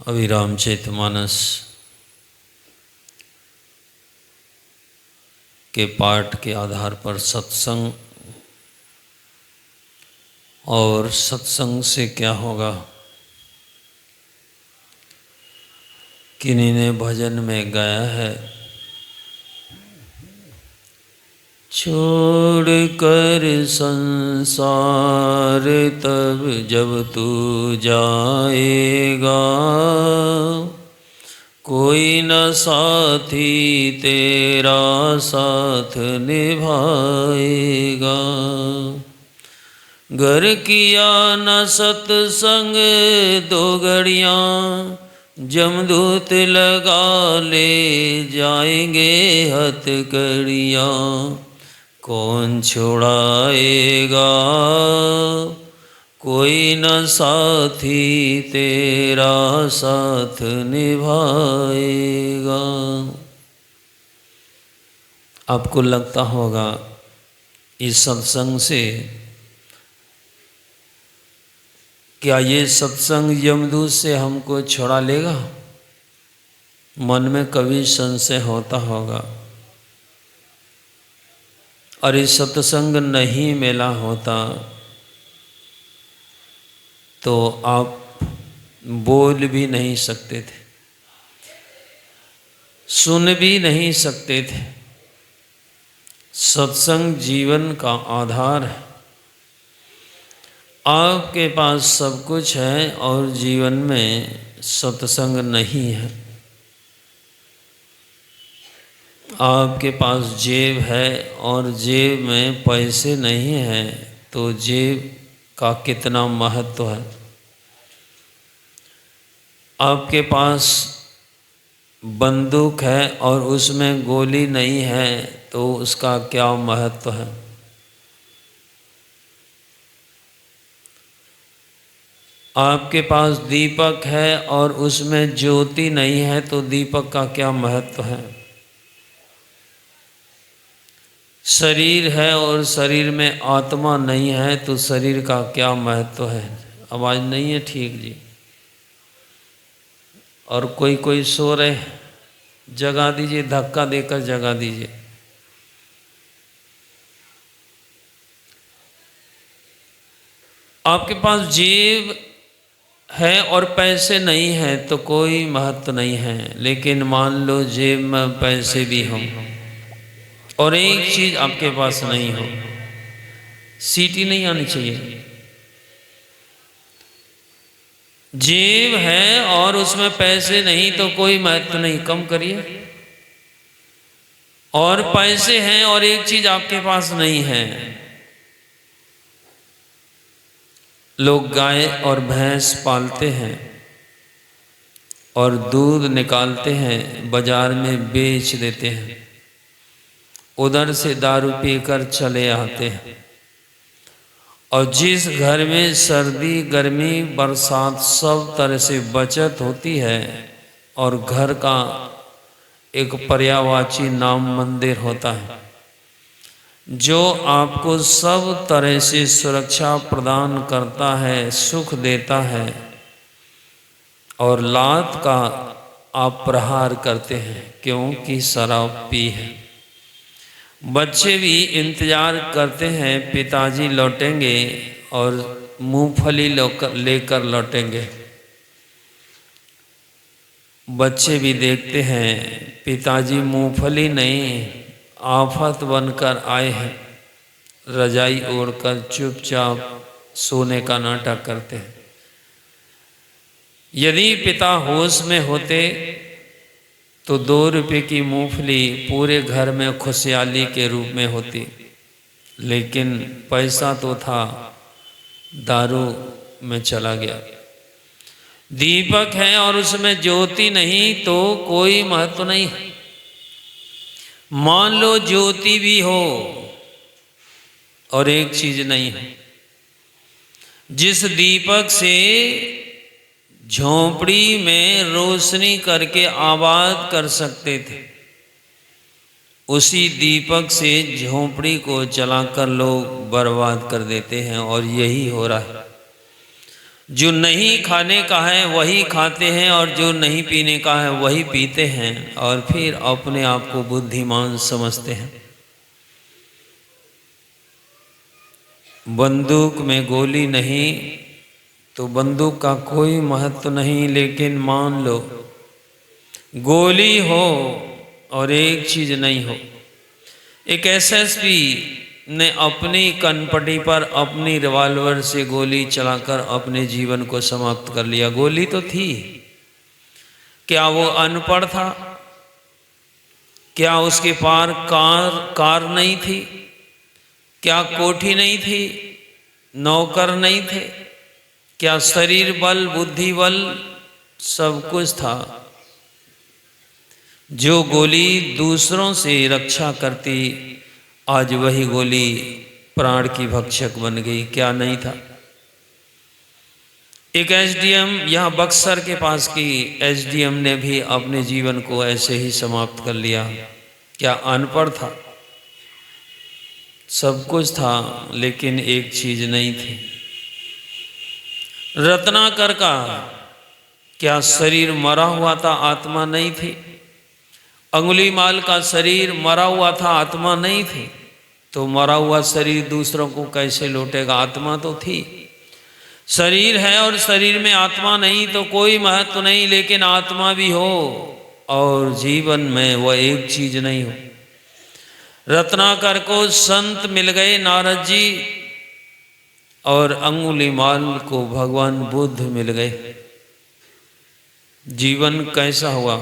अभी रामचरितमानस के पाठ के आधार पर सत्संग और सत्संग से क्या होगा, किन्हीं ने भजन में गाया है, छोड़ कर संसार तब जब तू जाएगा, कोई न साथी तेरा साथ निभाएगा। घर किया न सत्संग दो घड़ियाँ, जमदूत लगा ले जाएंगे हथकड़ियाँ, कौन छुड़ाएगा, कोई न साथी तेरा साथ निभाएगा। आपको लगता होगा इस सत्संग से, क्या ये सत्संग यमदूत से हमको छुड़ा लेगा? मन में कभी संशय होता होगा। और इस सत्संग नहीं मिला होता तो आप बोल भी नहीं सकते थे, सुन भी नहीं सकते थे। सत्संग जीवन का आधार है। आपके पास सब कुछ है और जीवन में सत्संग नहीं है। आपके पास जेब है और जेब में पैसे नहीं हैं तो जेब का कितना महत्व है। आपके पास बंदूक है और उसमें गोली नहीं है तो उसका क्या महत्व है। आपके पास दीपक है और उसमें ज्योति नहीं है तो दीपक का क्या महत्व है। शरीर है और शरीर में आत्मा नहीं है तो शरीर का क्या महत्व है। आवाज़ नहीं है ठीक जी। और कोई सो रहे, जगा दीजिए, धक्का देकर जगा दीजिए। आपके पास जेब है और पैसे नहीं हैं तो कोई महत्व नहीं है। लेकिन मान लो जेब में पैसे भी हों और एक चीज आपके पास नहीं हो, सीटी नहीं आनी चाहिए। जेब है और उसमें पैसे नहीं तो कोई महत्व नहीं, कम करिए। और पैसे हैं और एक चीज आपके पास नहीं है। लोग गाय और भैंस पालते हैं और दूध निकालते हैं, बाजार में बेच देते हैं, उधर से दारू पीकर चले आते हैं। और जिस घर में सर्दी गर्मी बरसात सब तरह से बचत होती है और घर का एक पर्यायवाची नाम मंदिर होता है जो आपको सब तरह से सुरक्षा प्रदान करता है, सुख देता है, और लात का आप प्रहार करते हैं क्योंकि शराब पी है। बच्चे भी इंतजार करते हैं पिताजी लौटेंगे और मूंगफली लेकर लौटेंगे। बच्चे भी देखते हैं पिताजी मूंगफली नहीं आफत बनकर आए हैं, रजाई ओढ़कर चुपचाप सोने का नाटक करते हैं। यदि पिता होश में होते तो 2 रुपये की मूंगफली पूरे घर में खुशहाली के रूप में होती। लेकिन पैसा तो था, दारू में चला गया। दीपक है और उसमें ज्योति नहीं तो कोई महत्व नहीं। मान लो ज्योति भी हो और एक चीज नहीं है। जिस दीपक से झोंपड़ी में रोशनी करके आबाद कर सकते थे, उसी दीपक से झोंपड़ी को जलाकर लोग बर्बाद कर देते हैं। और यही हो रहा है। जो नहीं खाने का है वही खाते हैं और जो नहीं पीने का है वही पीते हैं और फिर अपने आप को बुद्धिमान समझते हैं। बंदूक में गोली नहीं तो बंदूक का कोई महत्व नहीं, लेकिन मान लो गोली हो और एक चीज नहीं हो। एक एसएसपी ने अपनी कनपटी पर अपनी रिवॉल्वर से गोली चलाकर अपने जीवन को समाप्त कर लिया। गोली तो थी, क्या वो अनपढ़ था? क्या उसके पार कार नहीं थी? क्या कोठी नहीं थी? नौकर नहीं थे? क्या शरीर बल बुद्धि बल सब कुछ था? जो गोली दूसरों से रक्षा करती, आज वही गोली प्राण की भक्षक बन गई। क्या नहीं था? एक एसडीएम यहाँ बक्सर के पास की एसडीएम ने भी अपने जीवन को ऐसे ही समाप्त कर लिया। क्या अनपढ़ था? सब कुछ था, लेकिन एक चीज नहीं थी। रत्नाकर का क्या शरीर मरा हुआ था, आत्मा नहीं थी? अंगुलीमाल का शरीर मरा हुआ था, आत्मा नहीं थी। तो मरा हुआ शरीर दूसरों को कैसे लौटेगा? आत्मा तो थी। शरीर है और शरीर में आत्मा नहीं तो कोई महत्व नहीं, लेकिन आत्मा भी हो और जीवन में वह एक चीज नहीं हो। रत्नाकर को संत मिल गए नारद जी और अंगुलीमाल को भगवान बुद्ध मिल गए। जीवन कैसा हुआ?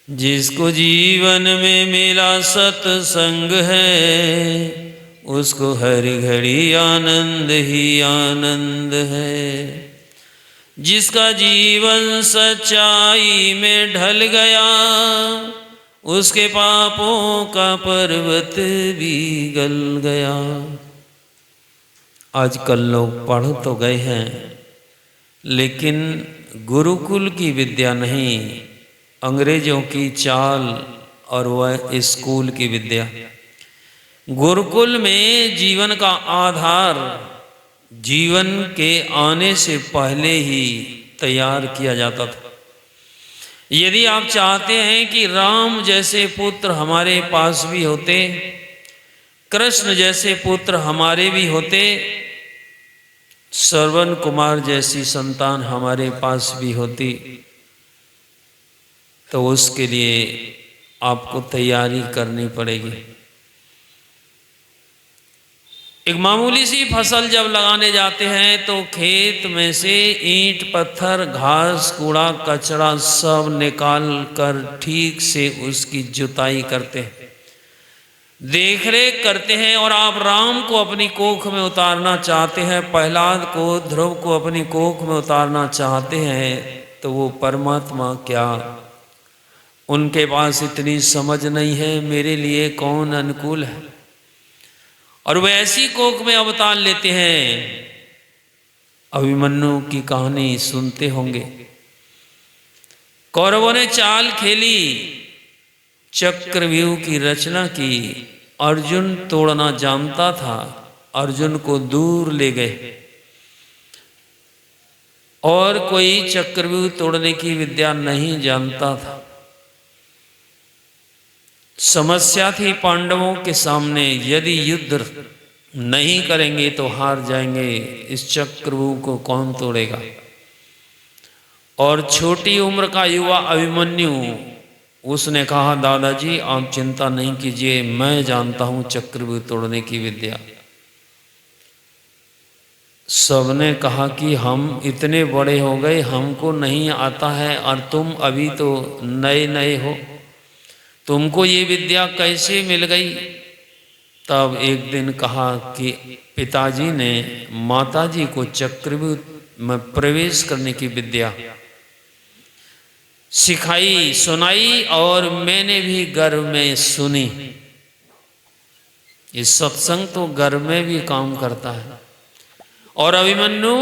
जिसको जीवन में मिला सत्संग है, उसको हर घड़ी आनंद ही आनंद है। जिसका जीवन सच्चाई में ढल गया, उसके पापों का पर्वत भी गल गया। आजकल लोग पढ़ तो गए हैं, लेकिन गुरुकुल की विद्या नहीं, अंग्रेजों की चाल और वह स्कूल की विद्या। गुरुकुल में जीवन का आधार जीवन के आने से पहले ही तैयार किया जाता था। यदि आप चाहते हैं कि राम जैसे पुत्र हमारे पास भी होते, कृष्ण जैसे पुत्र हमारे भी होते, श्रवण कुमार जैसी संतान हमारे पास भी होती, तो उसके लिए आपको तैयारी करनी पड़ेगी। एक मामूली सी फसल जब लगाने जाते हैं तो खेत में से ईंट पत्थर घास कूड़ा कचरा सब निकाल कर ठीक से उसकी जुताई करते हैं, देख रेख करते हैं। और आप राम को अपनी कोख में उतारना चाहते हैं, प्रहलाद को ध्रुव को अपनी कोख में उतारना चाहते हैं, तो वो परमात्मा क्या उनके पास इतनी समझ नहीं है मेरे लिए कौन अनुकूल है, और वे ऐसी कोख में अवतार लेते हैं। अभिमन्यु की कहानी सुनते होंगे। कौरवों ने चाल खेली, चक्रव्यूह की रचना की। अर्जुन तोड़ना जानता था, अर्जुन को दूर ले गए, और कोई चक्रव्यूह तोड़ने की विद्या नहीं जानता था। समस्या थी पांडवों के सामने, यदि युद्ध नहीं करेंगे तो हार जाएंगे, इस चक्रव्यूह को कौन तोड़ेगा। और छोटी उम्र का युवा अभिमन्यु, उसने कहा दादाजी आप चिंता नहीं कीजिए, मैं जानता हूं चक्रव्यूह तोड़ने की विद्या। सबने कहा कि हम इतने बड़े हो गए, हमको नहीं आता है, और तुम अभी तो नए नए हो, तुमको ये विद्या कैसे मिल गई। तब एक दिन कहा कि पिताजी ने माताजी को चक्रव्यूह में प्रवेश करने की विद्या सिखाई सुनाई, और मैंने भी गर्भ में सुनी। ये सत्संग तो गर्भ में भी काम करता है। और अभिमन्यु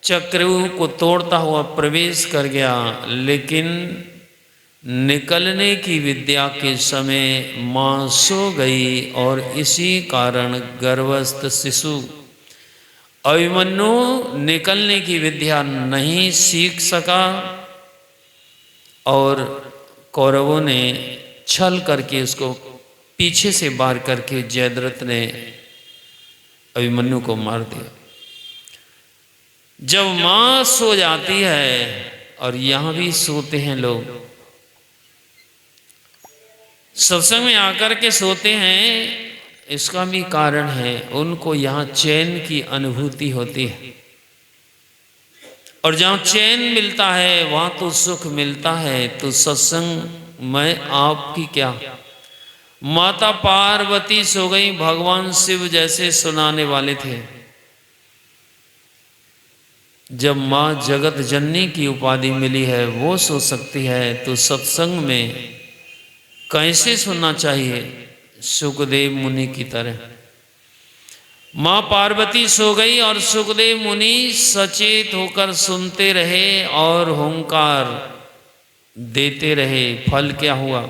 चक्रव्यूह को तोड़ता हुआ प्रवेश कर गया, लेकिन निकलने की विद्या के समय मां सो गई, और इसी कारण गर्भस्थ शिशु अभिमन्यु निकलने की विद्या नहीं सीख सका और कौरवों ने छल करके उसको पीछे से वार करके जयद्रथ ने अभिमन्यु को मार दिया। जब मां सो जाती है, और यहां भी सोते हैं लोग, सत्संग में आकर के सोते हैं, इसका भी कारण है, उनको यहां चैन की अनुभूति होती है, और जहां चैन मिलता है वहां तो सुख मिलता है। तो सत्संग में आपकी क्या, माता पार्वती सो गई, भगवान शिव जैसे सुनाने वाले थे। जब मां जगत जननी की उपाधि मिली है वो सो सकती है, तो सत्संग में कैसे सुनना चाहिए? सुखदेव मुनि की तरह। मां पार्वती सो गई और सुखदेव मुनि सचेत होकर सुनते रहे और हुंकार देते रहे। फल क्या हुआ?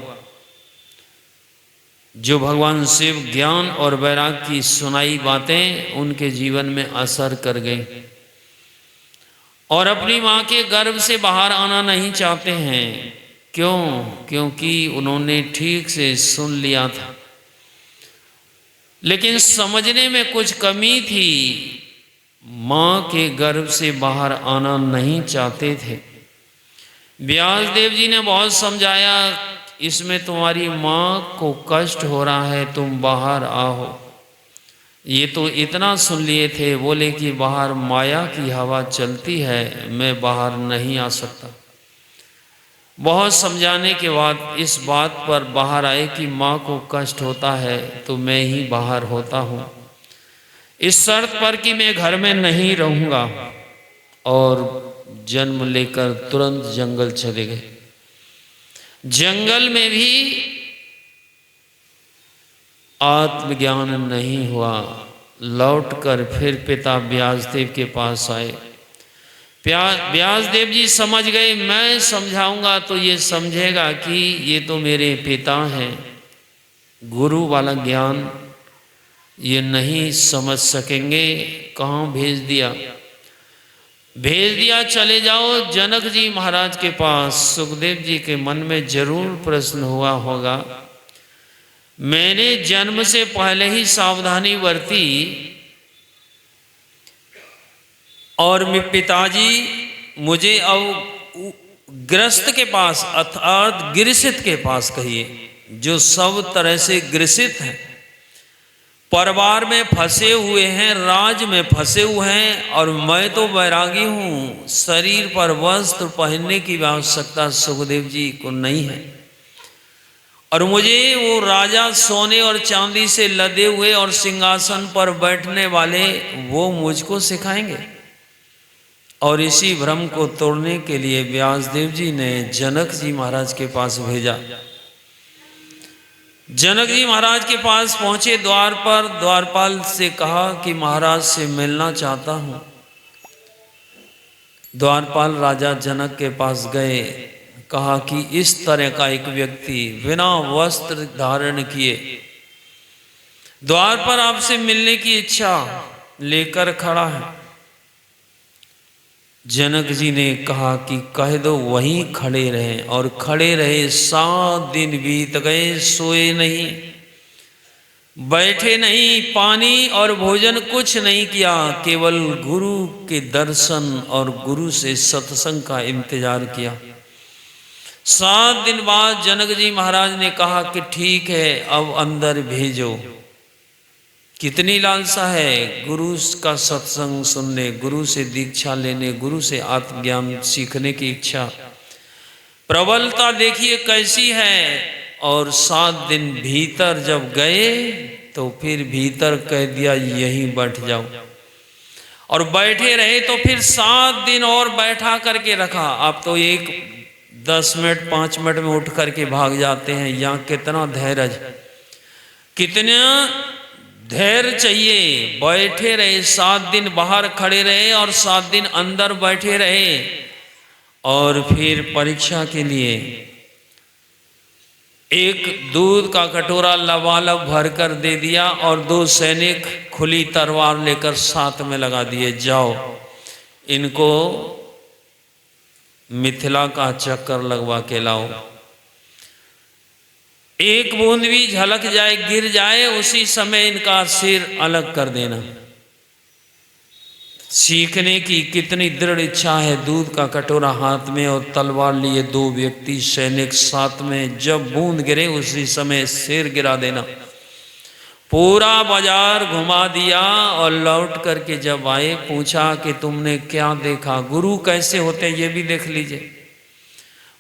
जो भगवान शिव ज्ञान और वैराग्य की सुनाई बातें उनके जीवन में असर कर गई, और अपनी मां के गर्भ से बाहर आना नहीं चाहते हैं। क्यों? क्योंकि उन्होंने ठीक से सुन लिया था, लेकिन समझने में कुछ कमी थी। मां के गर्भ से बाहर आना नहीं चाहते थे। व्यास देव जी ने बहुत समझाया, इसमें तुम्हारी मां को कष्ट हो रहा है, तुम बाहर आओ। ये तो इतना सुन लिए थे, बोले कि बाहर माया की हवा चलती है, मैं बाहर नहीं आ सकता। बहुत समझाने के बाद इस बात पर बाहर आए कि माँ को कष्ट होता है तो मैं ही बाहर होता हूँ, इस शर्त पर कि मैं घर में नहीं रहूँगा। और जन्म लेकर तुरंत जंगल चले गए। जंगल में भी आत्मज्ञान नहीं हुआ। लौटकर फिर पिता व्यासदेव के पास आए। व्यासदेव जी समझ गए, मैं समझाऊंगा तो ये समझेगा कि ये तो मेरे पिता हैं। गुरु वाला ज्ञान ये नहीं समझ सकेंगे। कहाँ भेज दिया? भेज दिया, चले जाओ जनक जी महाराज के पास। सुखदेव जी के मन में जरूर प्रश्न हुआ होगा, मैंने जन्म से पहले ही सावधानी बरती और मेरे पिताजी मुझे अब ग्रस्त के पास अर्थात ग्रसित के पास कहिए, जो सब तरह से ग्रसित हैं, परिवार में फंसे हुए हैं, राज में फंसे हुए हैं, और मैं तो वैरागी हूँ। शरीर पर वस्त्र पहनने की आवश्यकता सुखदेव जी को नहीं है, और मुझे वो राजा सोने और चांदी से लदे हुए और सिंहासन पर बैठने वाले वो मुझको सिखाएंगे। और इसी भ्रम को तोड़ने के लिए व्यासदेव जी ने जनक जी महाराज के पास भेजा। जनक जी महाराज के पास पहुंचे, द्वार पर द्वारपाल से कहा कि महाराज से मिलना चाहता हूं। द्वारपाल राजा जनक के पास गए, कहा कि इस तरह का एक व्यक्ति बिना वस्त्र धारण किए द्वार पर आपसे मिलने की इच्छा लेकर खड़ा है। जनक जी ने कहा कि कह दो वहीं खड़े रहे, और खड़े रहे। 7 दिन बीत गए, सोए नहीं, बैठे नहीं, पानी और भोजन कुछ नहीं किया, केवल गुरु के दर्शन और गुरु से सत्संग का इंतजार किया। 7 दिन बाद जनक जी महाराज ने कहा कि ठीक है, अब अंदर भेजो। कितनी लालसा है गुरु का सत्संग सुनने, गुरु से दीक्षा लेने, गुरु से आत्मज्ञान सीखने की इच्छा, प्रबलता देखिए कैसी है। और 7 दिन भीतर जब गए तो फिर भीतर कह दिया यहीं बैठ जाओ, और बैठे रहे। तो फिर 7 दिन और बैठा करके रखा। आप तो 10 मिनट 5 मिनट में उठ करके भाग जाते हैं, यहाँ कितना धैर्य, कितना धैर्य चाहिए। बैठे रहे, 7 दिन बाहर खड़े रहे और 7 दिन अंदर बैठे रहे। और फिर परीक्षा के लिए एक दूध का कटोरा लबालब भर कर दे दिया और 2 सैनिक खुली तलवार लेकर साथ में लगा दिए, जाओ इनको मिथिला का चक्कर लगवा के लाओ। एक बूंद भी झलक जाए, गिर जाए, उसी समय इनका सिर अलग कर देना। सीखने की कितनी दृढ़ इच्छा है। दूध का कटोरा हाथ में और तलवार लिए 2 व्यक्ति सैनिक साथ में, जब बूंद गिरे उसी समय सिर गिरा देना। पूरा बाजार घुमा दिया और लौट करके जब आए पूछा कि तुमने क्या देखा। गुरु कैसे होते हैं ये भी देख लीजिए।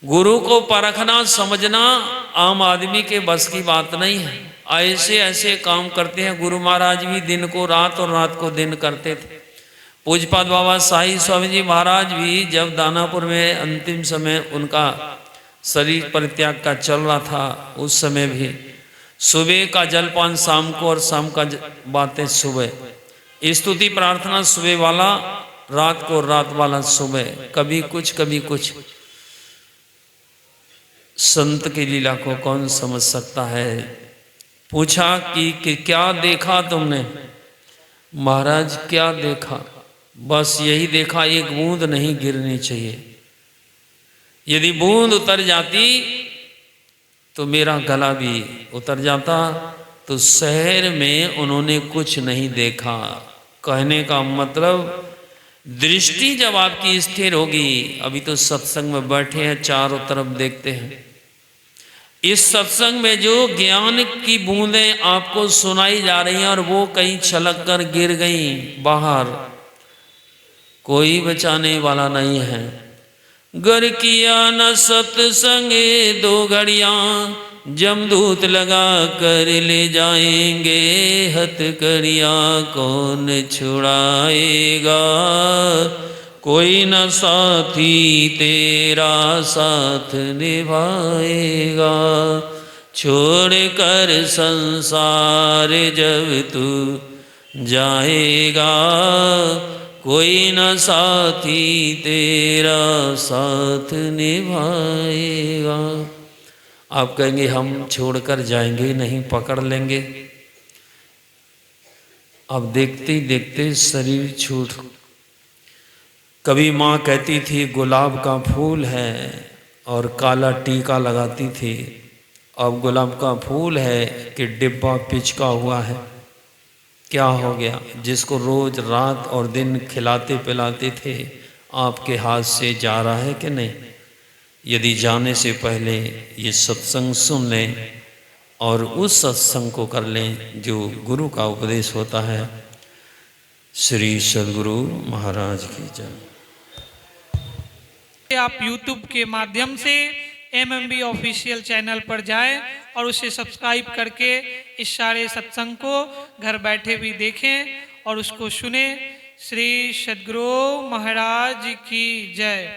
गुरु को परखना समझना आम आदमी के बस की बात नहीं है। ऐसे ऐसे काम करते हैं। गुरु महाराज भी दिन को रात और रात को दिन करते थे। पूज्यपाद बाबा साई स्वामी जी महाराज भी जब दानापुर में अंतिम समय उनका शरीर परित्याग का चल रहा था, उस समय भी सुबह का जलपान शाम को और शाम का बातें सुबह, स्तुति प्रार्थना सुबह वाला, रात को रात वाला सुबह। कभी कुछ संत की लीला को कौन समझ सकता है। पूछा कि क्या देखा तुमने। महाराज क्या देखा, बस यही देखा, एक बूंद नहीं गिरनी चाहिए। यदि बूंद उतर जाती तो मेरा गला भी उतर जाता। तो शहर में उन्होंने कुछ नहीं देखा। कहने का मतलब दृष्टि जब आपकी स्थिर होगी, अभी तो सत्संग में बैठे हैं, चारों तरफ देखते हैं। इस सत्संग में जो ज्ञान की बूंदें आपको सुनाई जा रही हैं और वो कहीं छलक कर गिर गई बाहर, कोई बचाने वाला नहीं है। गर किया न सत्संगे 2 घड़ियाँ, जमदूत लगा कर ले जाएंगे, हथकड़िया कौन छुड़ाएगा। कोई न साथी तेरा साथ निभाएगा, छोड़ कर संसार जब तू जाएगा, कोई न साथी तेरा साथ निभाएगा। आप कहेंगे हम छोड़कर जाएंगे नहीं, पकड़ लेंगे। अब देखते ही देखते शरीर छूट। कभी माँ कहती थी गुलाब का फूल है और काला टीका लगाती थी। अब गुलाब का फूल है कि डिब्बा पिचका हुआ है। क्या हो गया। जिसको रोज रात और दिन खिलाते पिलाते थे, आपके हाथ से जा रहा है कि नहीं। यदि जाने से पहले ये सत्संग सुन लें और उस सत्संग को कर लें जो गुरु का उपदेश होता है। श्री सद्गुरु महाराज की जय। आप YouTube के माध्यम से MMB ऑफिशियल चैनल पर जाएं और उसे सब्सक्राइब करके इस सारे सत्संग को घर बैठे भी देखें और उसको सुने। श्री सद्गुरु महाराज की जय।